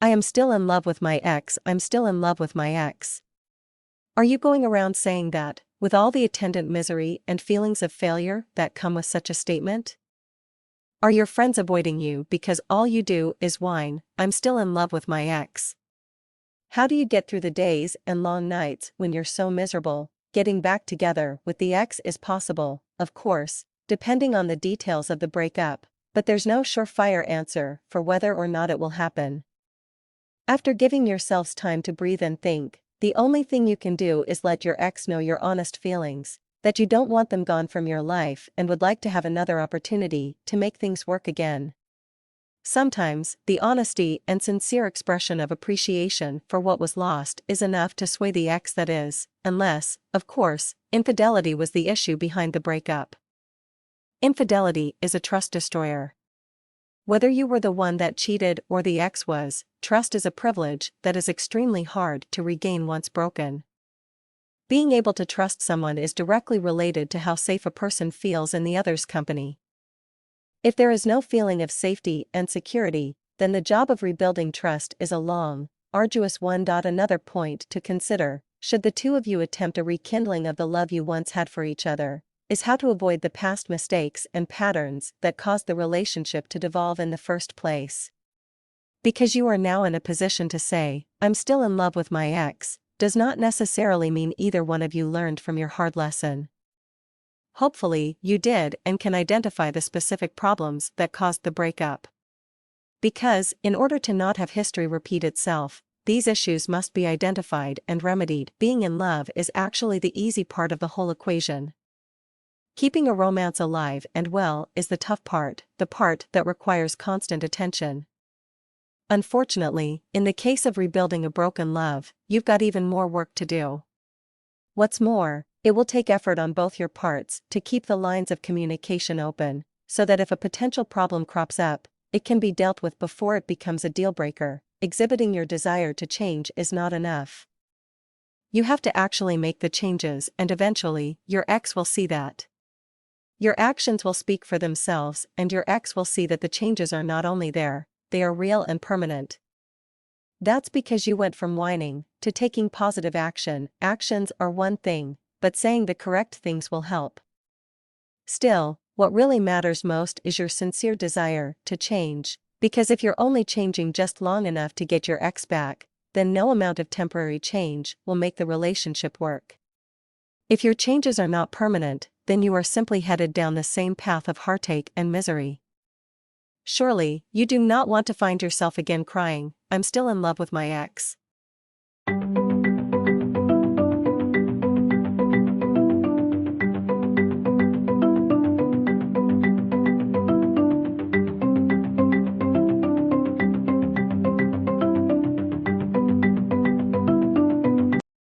I am still in love with my ex, I'm still in love with my ex. Are you going around saying that, with all the attendant misery and feelings of failure that come with such a statement? Are your friends avoiding you because all you do is whine, I'm still in love with my ex? How do you get through the days and long nights when you're so miserable? Getting back together with the ex is possible, of course, depending on the details of the breakup, but there's no surefire answer for whether or not it will happen. After giving yourselves time to breathe and think, the only thing you can do is let your ex know your honest feelings, that you don't want them gone from your life and would like to have another opportunity to make things work again. Sometimes, the honesty and sincere expression of appreciation for what was lost is enough to sway the ex, that is, unless, of course, infidelity was the issue behind the breakup. Infidelity is a trust destroyer. Whether you were the one that cheated or the ex was, trust is a privilege that is extremely hard to regain once broken. Being able to trust someone is directly related to how safe a person feels in the other's company. If there is no feeling of safety and security, then the job of rebuilding trust is a long, arduous one. Another point to consider, should the two of you attempt a rekindling of the love you once had for each other, is how to avoid the past mistakes and patterns that caused the relationship to devolve in the first place. Because you are now in a position to say, I'm still in love with my ex, does not necessarily mean either one of you learned from your hard lesson. Hopefully, you did and can identify the specific problems that caused the breakup. Because, in order to not have history repeat itself, these issues must be identified and remedied. Being in love is actually the easy part of the whole equation. Keeping a romance alive and well is the tough part, the part that requires constant attention. Unfortunately, in the case of rebuilding a broken love, you've got even more work to do. What's more, it will take effort on both your parts to keep the lines of communication open, so that if a potential problem crops up, it can be dealt with before it becomes a deal breaker. Exhibiting your desire to change is not enough. You have to actually make the changes, and eventually, your ex will see that. Your actions will speak for themselves, and your ex will see that the changes are not only there, they are real and permanent. That's because you went from whining to taking positive action. Actions are one thing, but saying the correct things will help. Still, what really matters most is your sincere desire to change, because if you're only changing just long enough to get your ex back, then no amount of temporary change will make the relationship work. If your changes are not permanent, then you are simply headed down the same path of heartache and misery. Surely, you do not want to find yourself again crying, I'm still in love with my ex.